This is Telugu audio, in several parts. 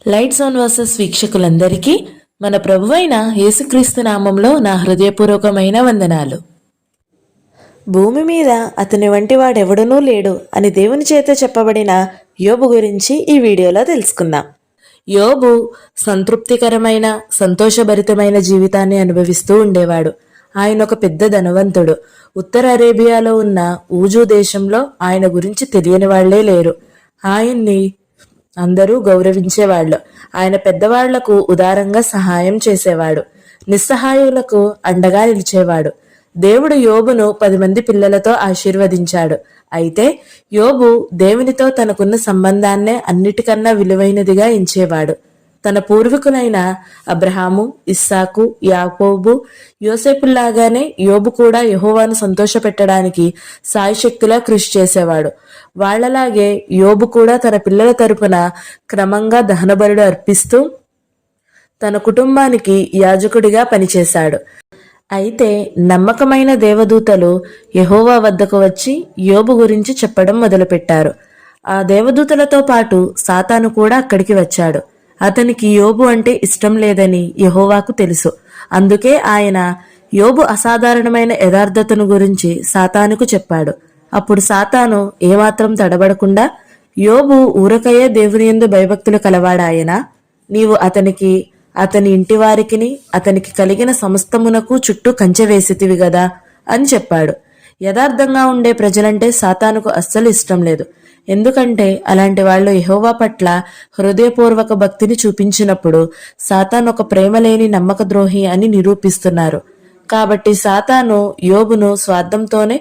లైట్స్ ఆన్ వర్సెస్ వీక్షకులందరికీ మన ప్రభువైన యేసుక్రీస్తు నామంలో నా హృదయపూర్వకమైన వందనాలు. భూమి మీద అతని వంటి వాడెవడనూ లేడు అని దేవుని చేత చెప్పబడిన యోబు గురించి ఈ వీడియోలో తెలుసుకుందాం. యోబు సంతృప్తికరమైన సంతోషభరితమైన జీవితాన్ని అనుభవిస్తూ ఉండేవాడు. ఆయన ఒక పెద్ద ధనవంతుడు. ఉత్తర అరేబియాలో ఉన్న ఊజు దేశంలో ఆయన గురించి తెలియని వాళ్లే లేరు. ఆయన్ని అందరూ గౌరవించేవాళ్ళు. ఆయన పెద్దవాళ్లకు ఉదారంగా సహాయం చేసేవాడు. నిస్సహాయులకు అండగా నిలిచేవాడు. దేవుడు యోబును 10 మంది పిల్లలతో ఆశీర్వదించాడు. అయితే యోబు దేవునితో తనకున్న సంబంధాన్నే అన్నిటికన్నా విలువైనదిగా ఎంచేవాడు. తన పూర్వీకులైన అబ్రహాము, ఇస్సాకు, యాకోబు, యోసేపుల్లాగానే యోబు కూడా యెహోవాను సంతోషపెట్టడానికి సాయశక్తులా కృషి చేసేవాడు. వాళ్లలాగే యోబు కూడా తన పిల్లల తరపున క్రమంగా దహనబలుడు అర్పిస్తూ తన కుటుంబానికి యాజకుడిగా పనిచేశాడు. అయితే నమ్మకమైన దేవదూతలు యెహోవా వద్దకు వచ్చి యోబు గురించి చెప్పడం మొదలుపెట్టారు. ఆ దేవదూతలతో పాటు సాతాను కూడా అక్కడికి వచ్చాడు. అతనికి యోబు అంటే ఇష్టం లేదని యెహోవాకు తెలుసు. అందుకే ఆయన యోబు అసాధారణమైన యథార్థతను గురించి సాతానుకు చెప్పాడు. అప్పుడు సాతాను ఏమాత్రం తడబడకుండా, యోబు ఊరకయే దేవుని యందు భయభక్తులు కలవాడాయనా? నీవు అతనికి, అతని ఇంటి వారికిని, అతనికి కలిగిన సమస్తమునకు చుట్టూ కంచె వేసితివి గదా అని చెప్పాడు. యథార్థంగా ఉండే ప్రజలంటే సాతానుకు అస్సలు ఇష్టం లేదు. ఎందుకంటే అలాంటి వాళ్ళు యెహోవా పట్ల హృదయపూర్వక భక్తిని చూపించినప్పుడు సాతాను ఒక ప్రేమలేని నమ్మక ద్రోహి అని నిరూపిస్తున్నారు. కాబట్టి సాతాను యోబును స్వార్థంతోనే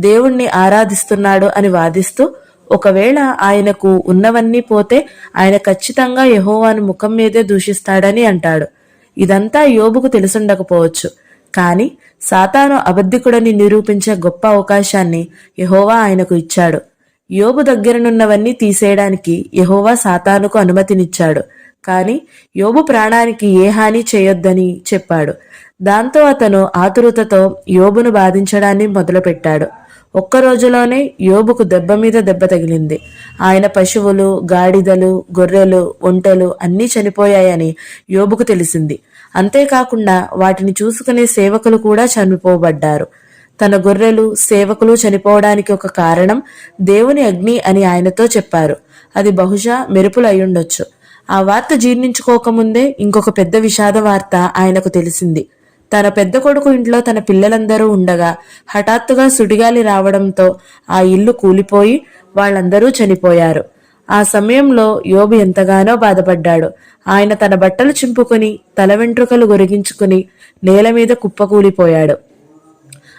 దేవుణ్ణి ఆరాధిస్తున్నాడు అని వాదిస్తూ, ఒకవేళ ఆయనకు ఉన్నవన్నీ పోతే ఆయన ఖచ్చితంగా యెహోవాను ముఖం మీదే దూషిస్తాడని అంటాడు. ఇదంతా యోబుకు తెలుసుండకపోవచ్చు. కాని సాతాను అబద్ధికుడని నిరూపించే గొప్ప అవకాశాన్ని యెహోవా ఆయనకు ఇచ్చాడు. యోబు దగ్గరనున్నవన్నీ తీసేయడానికి యెహోవా సాతానుకు అనుమతినిచ్చాడు. కాని యోబు ప్రాణానికి ఏ హాని చేయొద్దని చెప్పాడు. దాంతో అతను ఆతురతతో యోబును బాధించడాన్ని మొదలుపెట్టాడు. ఒక్క రోజులోనే యోబుకు దెబ్బ మీద దెబ్బ తగిలింది. ఆయన పశువులు, గాడిదలు, గొర్రెలు, ఒంటెలు అన్నీ చనిపోయాయని యోబుకు తెలిసింది. అంతేకాకుండా వాటిని చూసుకునే సేవకులు కూడా చనిపోబడ్డారు. తన గొర్రెలు, సేవకులు చనిపోవడానికి ఒక కారణం దేవుని అగ్ని అని ఆయనతో చెప్పారు. అది బహుశా మెరుపులు అయ్యుండొచ్చు. ఆ వార్త జీర్ణించుకోకముందే ఇంకొక పెద్ద విషాద వార్త ఆయనకు తెలిసింది. తన పెద్ద కొడుకు ఇంట్లో తన పిల్లలందరూ ఉండగా హఠాత్తుగా సుడిగాలి రావడంతో ఆ ఇల్లు కూలిపోయి వాళ్ళందరూ చనిపోయారు. ఆ సమయంలో యోబు ఎంతగానో బాధపడ్డాడు. ఆయన తన బట్టలు చింపుకుని తల వెంట్రుకలు గొరిగించుకుని నేల మీద కుప్పకూలిపోయాడు.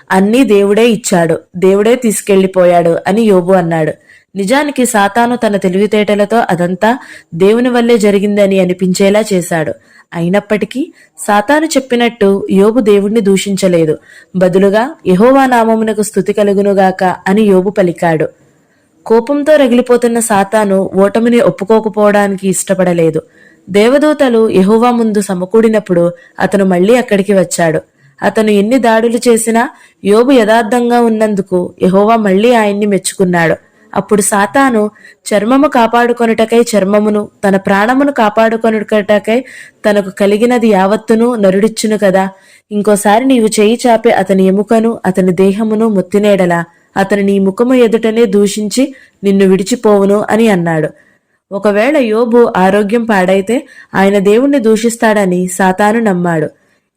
అన్నీ దేవుడే ఇచ్చాడు, దేవుడే తీసుకెళ్లిపోయాడు అని యోబు అన్నాడు. నిజానికి సాతాను తన తెలివితేటలతో అదంతా దేవుని వల్లే జరిగిందని అనిపించేలా చేశాడు. అయినప్పటికీ సాతాను చెప్పినట్టు యోబు దేవుణ్ణి దూషించలేదు. బదులుగా యెహోవా నామమునకు స్తుతి కలుగునుగాక అని యోబు పలికాడు. కోపంతో రగిలిపోతున్న సాతాను ఓటమిని ఒప్పుకోకపోవడానికి ఇష్టపడలేదు. దేవదూతలు యెహోవా ముందు సమకూడినప్పుడు అతను మళ్లీ అక్కడికి వచ్చాడు. అతను ఎన్ని దాడులు చేసినా యోబు యథార్థంగా ఉన్నందుకు యెహోవా మళ్లీ ఆయన్ని మెచ్చుకున్నాడు. అప్పుడు సాతాను చర్మము కాపాడుకొనుటకై చర్మమును, తన ప్రాణమును కాపాడుకొనుటకై తనకు కలిగినది యావత్తును నరుడిచ్చును కదా. ఇంకోసారి నీవు చేయి చాపి అతని ఎముకను, అతని దేహమును ముత్తినేడలా అతని నీ ముఖము ఎదుటనే దూషించి నిన్ను విడిచిపోవును అని అన్నాడు. ఒకవేళ యోబు ఆరోగ్యం పాడైతే ఆయన దేవుణ్ణి దూషిస్తాడని సాతాను నమ్మాడు.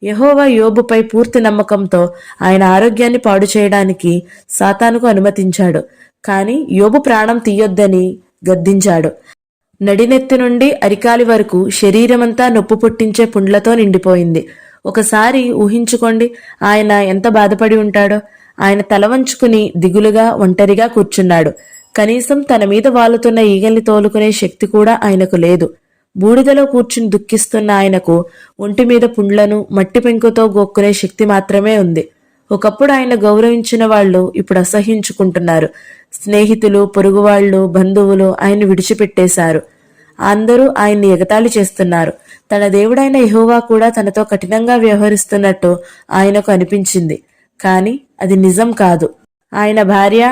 యెహోవా యోబుపై పూర్తి నమ్మకంతో ఆయన ఆరోగ్యాన్ని పాడు చేయడానికి సాతానుకు అనుమతించాడు. కాని యోబు ప్రాణం తీయొద్దని గద్దించాడు. నడినెత్తి నుండి అరికాలి వరకు శరీరమంతా నొప్పు పుట్టించే పుండ్లతో నిండిపోయింది. ఒకసారి ఊహించుకోండి, ఆయన ఎంత బాధపడి ఉంటాడో. ఆయన తల వంచుకుని దిగులుగా ఒంటరిగా కూర్చున్నాడు. కనీసం తన మీద వాలుతున్న ఈగల్ని తోలుకునే శక్తి కూడా ఆయనకు లేదు. బూడిదలో కూర్చుని దుఃఖిస్తున్న ఆయనకు ఒంటి మీద పుండ్లను మట్టి పెంకుతో గోక్కునే శక్తి మాత్రమే ఉంది. ఒకప్పుడు ఆయన గౌరవించిన వాళ్ళు ఇప్పుడు అసహ్యించుకుంటున్నారు. స్నేహితులు, పొరుగువాళ్లు, బంధువులు ఆయన్ని విడిచిపెట్టేశారు. అందరూ ఆయన్ని ఎగతాళి చేస్తున్నారు. తన దేవుడైన యెహోవా కూడా తనతో కఠినంగా వ్యవహరిస్తున్నట్టు ఆయనకు అనిపించింది. కాని అది నిజం కాదు. ఆయన భార్య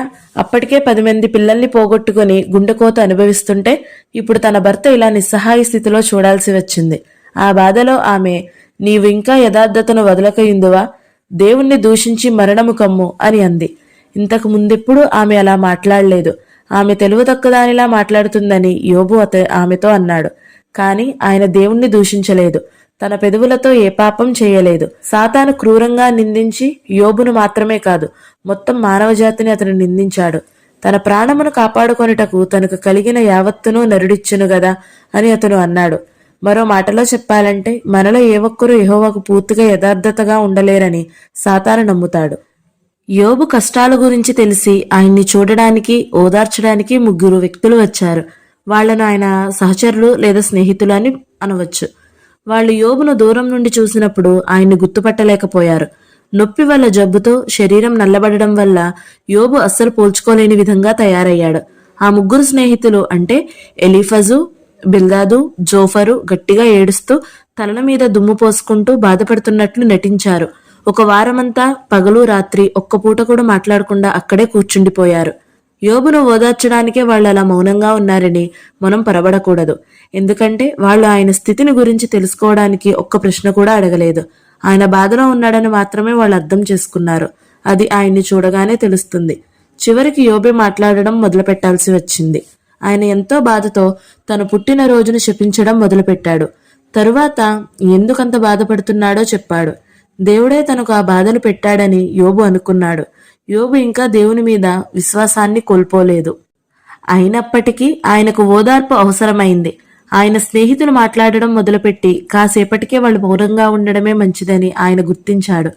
అప్పటికే 10 మంది పిల్లల్ని పోగొట్టుకుని గుండెకోత అనుభవిస్తుంటే ఇప్పుడు తన భర్త ఇలా నిస్సహాయ స్థితిలో చూడాల్సి వచ్చింది. ఆ బాధలో ఆమె, నీవు ఇంకా యథార్థతను వదలకయుందువా? దేవుణ్ణి దూషించి మరణము కమ్ము అని అంది. ఇంతకు ముందెప్పుడు ఆమె అలా మాట్లాడలేదు. ఆమె తెలివి తక్కువదానిలా మాట్లాడుతుందని యోబు ఆమెతో అన్నాడు. కాని ఆయన దేవుణ్ణి దూషించలేదు. తన పెదవులతో ఏ పాపం చేయలేదు. సాతాను క్రూరంగా నిందించి యోబును మాత్రమే కాదు, మొత్తం మానవజాతిని అతను నిందించాడు. తన ప్రాణమును కాపాడుకొనుటకు తనకు కలిగిన యావత్తును నరుడిచ్చును గదా అని అతను అన్నాడు. మరో మాటలో చెప్పాలంటే మనలో ఏ ఒక్కరూ యెహోవాకు పూర్తిగా యథార్థతగా ఉండలేరని సాతాను నమ్ముతాడు. యోబు కష్టాల గురించి తెలిసి ఆయన్ని చూడడానికి, ఓదార్చడానికి 3 వ్యక్తులు వచ్చారు. వాళ్లను ఆయన సహచరులు లేదా స్నేహితులు అని అనవచ్చు. వాళ్ళు యోబును దూరం నుండి చూసినప్పుడు ఆయన్ని గుర్తుపట్టలేకపోయారు. నొప్పి వల్ల జబ్బుతో శరీరం నల్లబడడం వల్ల యోబు అస్సలు పోల్చుకోలేని విధంగా తయారయ్యాడు. ఆ 3 స్నేహితులు అంటే ఎలీఫజు, బిల్దాదు, జోఫరు గట్టిగా ఏడుస్తూ తలల మీద దుమ్ము పోసుకుంటూ బాధపడుతున్నట్లు నటించారు. ఒక వారమంతా పగలు రాత్రి ఒక్క పూట కూడా మాట్లాడకుండా అక్కడే కూర్చుండిపోయారు. యోబును ఓదార్చడానికే వాళ్ళు అలా మౌనంగా ఉన్నారని మనం పొరబడకూడదు. ఎందుకంటే వాళ్ళు ఆయన స్థితిని గురించి తెలుసుకోవడానికి ఒక్క ప్రశ్న కూడా అడగలేదు. ఆయన బాధలో ఉన్నాడని మాత్రమే వాళ్ళు అర్థం చేసుకున్నారు. అది ఆయన్ని చూడగానే తెలుస్తుంది. చివరికి యోబే మాట్లాడడం మొదలు పెట్టాల్సి వచ్చింది. ఆయన ఎంతో బాధతో తన పుట్టినరోజును శపించడం మొదలుపెట్టాడు. తరువాత ఎందుకంత బాధపడుతున్నాడో చెప్పాడు. దేవుడే తనకు ఆ బాధలు పెట్టాడని యోబు అనుకున్నాడు. యోబు ఇంకా దేవుని మీద విశ్వాసాన్ని కోల్పోలేదు. అయినప్పటికీ ఆయనకు ఓదార్పు అవసరమైంది. ఆయన స్నేహితులు మాట్లాడడం మొదలుపెట్టి కాసేపటికే వాళ్ళు మౌనంగా ఉండడమే మంచిదని ఆయన గుర్తించాడు.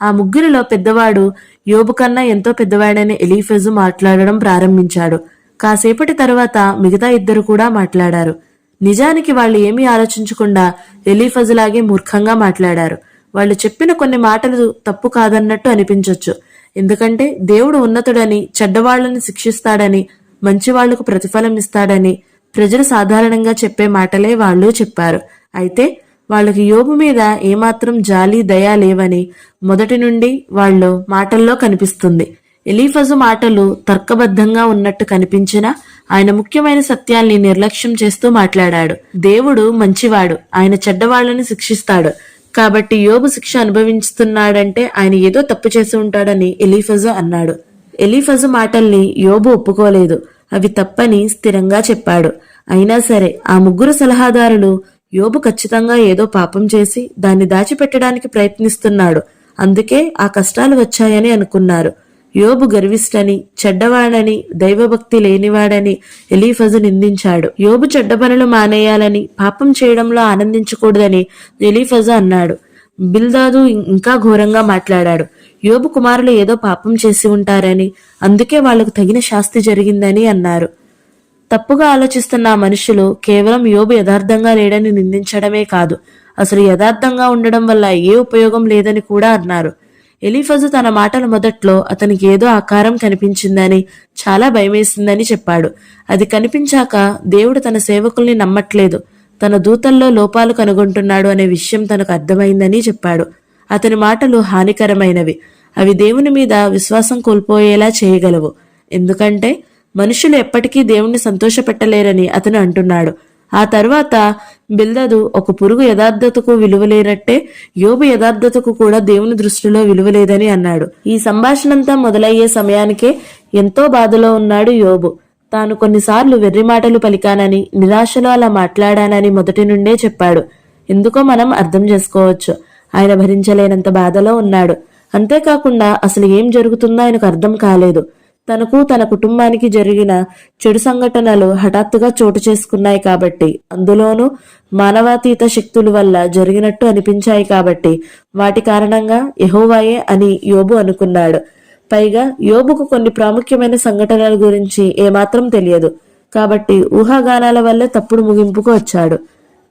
ఆ 3 పెద్దవాడు, యోబు కన్నా ఎంతో పెద్దవాడని ఎలీఫజు మాట్లాడడం ప్రారంభించాడు. కాసేపటి తర్వాత మిగతా 2 కూడా మాట్లాడారు. నిజానికి వాళ్ళు ఏమీ ఆలోచించకుండా ఎలీఫజులాగే మూర్ఖంగా మాట్లాడారు. వాళ్ళు చెప్పిన కొన్ని మాటలు తప్పు కాదన్నట్టు అనిపించొచ్చు. ఎందుకంటే దేవుడు ఉన్నతుడని, చెడ్డవాళ్లను శిక్షిస్తాడని, మంచివాళ్లకు ప్రతిఫలం ఇస్తాడని ప్రజలు సాధారణంగా చెప్పే మాటలే వాళ్ళు చెప్పారు. అయితే వాళ్ళకి యోబు మీద ఏమాత్రం జాలి, దయ లేవని మొదటి నుండి వాళ్ళు మాటల్లో కనిపిస్తుంది. ఎలీఫజు మాటలు తర్కబద్ధంగా ఉన్నట్టు కనిపించినా ఆయన ముఖ్యమైన సత్యాల్ని నిర్లక్ష్యం చేస్తూ మాట్లాడాడు. దేవుడు మంచివాడు, ఆయన చెడ్డవాళ్లను శిక్షిస్తాడు. కాబట్టి యోబు శిక్ష అనుభవిస్తున్నాడంటే ఆయన ఏదో తప్పు చేసి ఉంటాడని ఎలీఫజు అన్నాడు. ఎలీఫజు మాటల్ని యోబు ఒప్పుకోలేదు. అవి తప్పని స్థిరంగా చెప్పాడు. అయినా సరే ఆ 3 సలహాదారులు యోబు ఖచ్చితంగా ఏదో పాపం చేసి దాన్ని దాచిపెట్టడానికి ప్రయత్నిస్తున్నాడు, అందుకే ఆ కష్టాలు వచ్చాయని అనుకున్నారు. యోబు గర్విష్ఠని, చెడ్డవాడని, దైవభక్తి లేనివాడని ఎలీఫజు నిందించాడు. యోబు చెడ్డ పనులు మానేయాలని, పాపం చేయడంలో ఆనందించకూడదని ఎలీఫజు అన్నాడు. బిల్దాదు ఇంకా ఘోరంగా మాట్లాడాడు. యోబు కుమారులు ఏదో పాపం చేసి ఉంటారని, అందుకే వాళ్లకు తగిన శాస్తి జరిగిందని అన్నారు. తప్పుగా ఆలోచిస్తున్న ఆ మనుషులు కేవలం యోబు యథార్థంగా లేడని నిందించడమే కాదు, అసలు యథార్థంగా ఉండడం వల్ల ఏ ఉపయోగం లేదని కూడా అన్నారు. ఎలీఫజు తన మాటల మొదట్లో అతనికి ఏదో ఆకారం కనిపించిందని, చాలా భయమేసిందని చెప్పాడు. అది కనిపించాక దేవుడు తన సేవకుల్ని నమ్మట్లేదు, తన దూతల్లో లోపాలు కనుగొంటున్నాడు అనే విషయం తనకు అర్థమైందని చెప్పాడు. అతని మాటలు హానికరమైనవి. అవి దేవుని మీద విశ్వాసం కోల్పోయేలా చేయగలవు. ఎందుకంటే మనుషులు ఎప్పటికీ దేవుణ్ణి సంతోషపెట్టలేరని అతను అంటున్నాడు. ఆ తర్వాత బిల్దదు, ఒక పురుగు యథార్థతకు విలువలేనట్టే యోబు యథార్థతకు కూడా దేవుని దృష్టిలో విలువలేదని అన్నాడు. ఈ సంభాషణంతా మొదలయ్యే సమయానికే ఎంతో బాధలో ఉన్నాడు యోబు. తాను కొన్నిసార్లు వెర్రి మాటలు పలికానని, నిరాశలో అలా మాట్లాడానని మొదటి నుండే చెప్పాడు. ఎందుకో మనం అర్థం చేసుకోవచ్చు. ఆయన భరించలేనంత బాధలో ఉన్నాడు. అంతేకాకుండా అసలు ఏం జరుగుతుందో ఆయనకు అర్థం కాలేదు. తనకు, తన కుటుంబానికి జరిగిన చెడు సంఘటనలు హఠాత్తుగా చోటు చేసుకున్నాయి కాబట్టి, అందులోనూ మానవాతీత శక్తుల వల్ల జరిగినట్టు అనిపించాయి కాబట్టి, వాటి కారణంగా యెహోవాయే అని యోబు అనుకున్నాడు. పైగా యోబుకు కొన్ని ప్రాముఖ్యమైన సంఘటనల గురించి ఏమాత్రం తెలియదు కాబట్టి ఊహాగానాల వల్లే తప్పుడు ముగింపుకు వచ్చాడు.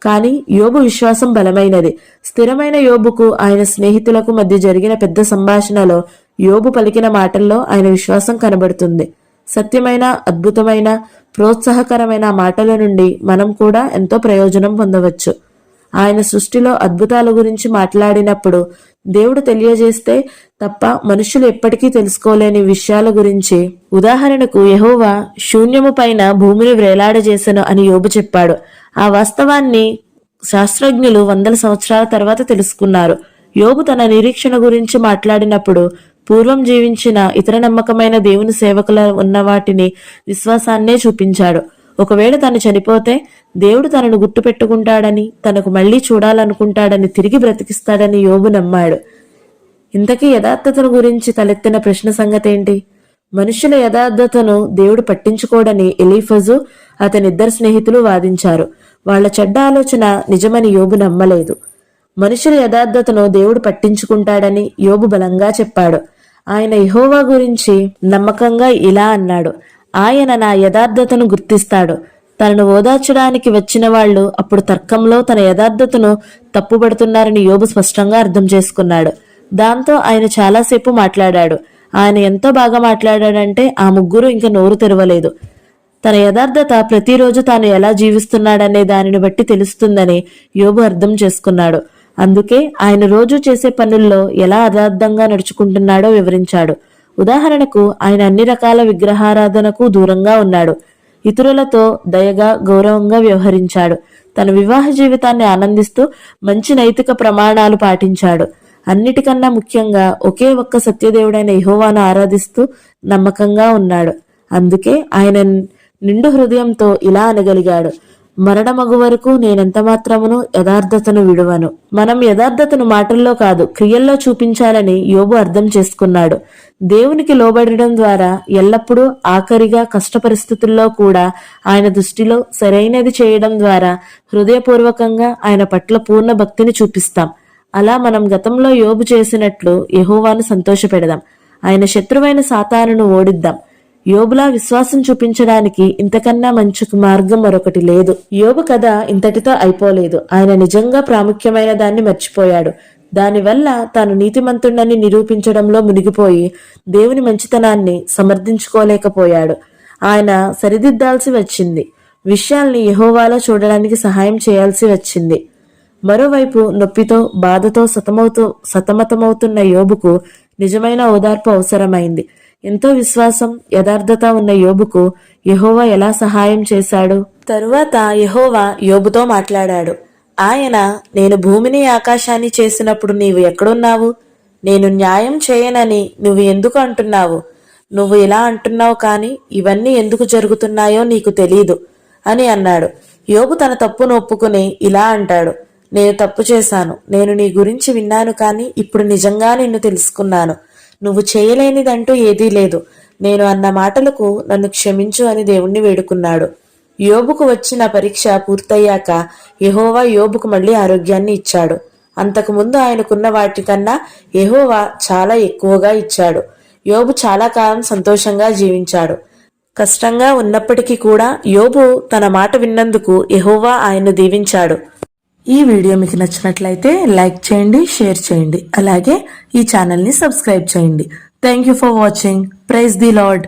కాని యోబు విశ్వాసం బలమైనది. స్థిరమైన యోబుకు ఆయన స్నేహితులకు మధ్య జరిగిన పెద్ద సంభాషణలో యోబు పలికిన మాటల్లో ఆయన విశ్వాసం కనబడుతుంది. సత్యమైన, అద్భుతమైన, ప్రోత్సాహకరమైన మాటల నుండి మనం కూడా ఎంతో ప్రయోజనం పొందవచ్చు. ఆయన సృష్టిలో అద్భుతాల గురించి మాట్లాడినప్పుడు దేవుడు తెలియజేస్తే తప్ప మనుషులు ఎప్పటికీ తెలుసుకోలేని విషయాల గురించి, ఉదాహరణకు యెహోవా శూన్యము పైన భూమిని వ్రేలాడజేసెను అని యోబు చెప్పాడు. ఆ వాస్తవాన్ని శాస్త్రజ్ఞులు వందల సంవత్సరాల తర్వాత తెలుసుకున్నారు. యోబు తన నిరీక్షణ గురించి మాట్లాడినప్పుడు పూర్వం జీవించిన ఇతర నమ్మకమైన దేవుని సేవకుల ఉన్న వాటిని విశ్వాసాన్నే చూపించాడు. ఒకవేళ తను చనిపోతే దేవుడు తనను గుర్తు పెట్టుకుంటాడని, తనకు మళ్లీ చూడాలనుకుంటాడని, తిరిగి బ్రతికిస్తాడని యోబు నమ్మాడు. ఇంతకీ యథార్థతను గురించి తలెత్తిన ప్రశ్న సంగతేంటి? మనుషుల యథార్థతను దేవుడు పట్టించుకోడని ఎలీఫజు అతనిద్దరు స్నేహితులు వాదించారు. వాళ్ల చెడ్డ ఆలోచన నిజమని యోబు నమ్మలేదు. మనుషుల యథార్థతను దేవుడు పట్టించుకుంటాడని యోబు బలంగా చెప్పాడు. ఆయన యెహోవా గురించి నమ్మకంగా ఇలా అన్నాడు: ఆయన నా యథార్థతను గుర్తిస్తాడు. తనను ఓదార్చడానికి వచ్చిన వాళ్ళు అప్పుడు తర్కంలో తన యథార్థతను తప్పుపడుతున్నారని యోబు స్పష్టంగా అర్థం చేసుకున్నాడు. దాంతో ఆయన చాలాసేపు మాట్లాడాడు. ఆయన ఎంతో బాగా మాట్లాడాడంటే ఆ ముగ్గురు ఇంకా నోరు తెరవలేదు. తన యథార్థత ప్రతిరోజు తాను ఎలా జీవిస్తున్నాడనే దానిని బట్టి తెలుస్తుందని యోబు అర్థం చేసుకున్నాడు. అందుకే ఆయన రోజు చేసే పనుల్లో ఎలా యథార్థంగా నడుచుకుంటున్నాడో వివరించాడు. ఉదాహరణకు ఆయన అన్ని రకాల విగ్రహారాధనకు దూరంగా ఉన్నాడు. ఇతరులతో దయగా, గౌరవంగా వ్యవహరించాడు. తన వివాహ జీవితాన్ని ఆనందిస్తూ మంచి నైతిక ప్రమాణాలు పాటించాడు. అన్నిటికన్నా ముఖ్యంగా ఒకే ఒక్క సత్యదేవుడైన యెహోవాను ఆరాధిస్తూ నమ్మకంగా ఉన్నాడు. అందుకే ఆయన నిండు హృదయంతో ఇలా అనగలిగాడు: మరణమగు వరకు నేనెంత మాత్రమును యథార్థతను విడువను. మనం యథార్థతను మాటల్లో కాదు, క్రియల్లో చూపించాలని యోబు అర్థం చేసుకున్నాడు. దేవునికి లోబడడం ద్వారా ఎల్లప్పుడూ, ఆఖరిగా కష్ట పరిస్థితుల్లో కూడా ఆయన దృష్టిలో సరైనది చేయడం ద్వారా హృదయపూర్వకంగా ఆయన పట్ల పూర్ణ భక్తిని చూపిస్తాం. అలా మనం గతంలో యోబు చేసినట్లు యెహోవాను సంతోషపెడదాం. ఆయన శత్రువైన సాతానును ఓడిద్దాం. యోబులా విశ్వాసం చూపించడానికి ఇంతకన్నా మంచి మార్గం మరొకటి లేదు. యోబు కథ ఇంతటితో అయిపోలేదు. ఆయన నిజంగా ప్రాముఖ్యమైన దాన్ని మర్చిపోయాడు. దానివల్ల తాను నీతిమంతుడని నిరూపించడంలో మునిగిపోయి దేవుని మంచితనాన్ని సమర్థించుకోలేకపోయాడు. ఆయన సరిదిద్దాల్సి వచ్చింది. విషయాల్ని యెహోవాలో చూడడానికి సహాయం చేయాల్సి వచ్చింది. మరోవైపు నొప్పితో, బాధతో సతమతమవుతున్న యోబుకు నిజమైన ఓదార్పు అవసరమైంది. ఎంతో విశ్వాసం, యథార్థత ఉన్న యోబుకు యెహోవా ఎలా సహాయం చేశాడు? తరువాత యెహోవా యోబుతో మాట్లాడాడు. ఆయన, నేను భూమిని ఆకాశాన్ని చేసినప్పుడు నీవు ఎక్కడున్నావు? నేను న్యాయం చేయనని నువ్వు ఎందుకు అంటున్నావు? నువ్వు ఇలా అంటున్నావు, కానీ ఇవన్నీ ఎందుకు జరుగుతున్నాయో నీకు తెలీదు అని అన్నాడు. యోబు తన తప్పును ఒప్పుకుని ఇలా అంటాడు: నేను తప్పు చేశాను. నేను నీ గురించి విన్నాను, కానీ ఇప్పుడు నిజంగా నిన్ను తెలుసుకున్నాను. నువ్వు చేయలేనిదంటూ ఏదీ లేదు. నేను అన్న మాటలకు నన్ను క్షమించు అని దేవుణ్ణి వేడుకున్నాడు. యోబుకు వచ్చిన పరీక్ష పూర్తయ్యాక యెహోవా యోబుకు మళ్లీ ఆరోగ్యాన్ని ఇచ్చాడు. అంతకుముందు ఆయనకున్న వాటికన్నా యెహోవా చాలా ఎక్కువగా ఇచ్చాడు. యోబు చాలా కాలం సంతోషంగా జీవించాడు. కష్టంగా ఉన్నప్పటికీ కూడా యోబు తన మాట విన్నందుకు యెహోవా ఆయన్ను దీవించాడు. ఈ వీడియో మీకు నచ్చినట్లయితే లైక్ చేయండి, షేర్ చేయండి. అలాగే ఈ ఛానల్ని సబ్స్క్రైబ్ చేయండి. Thank you for watching. Praise the lord.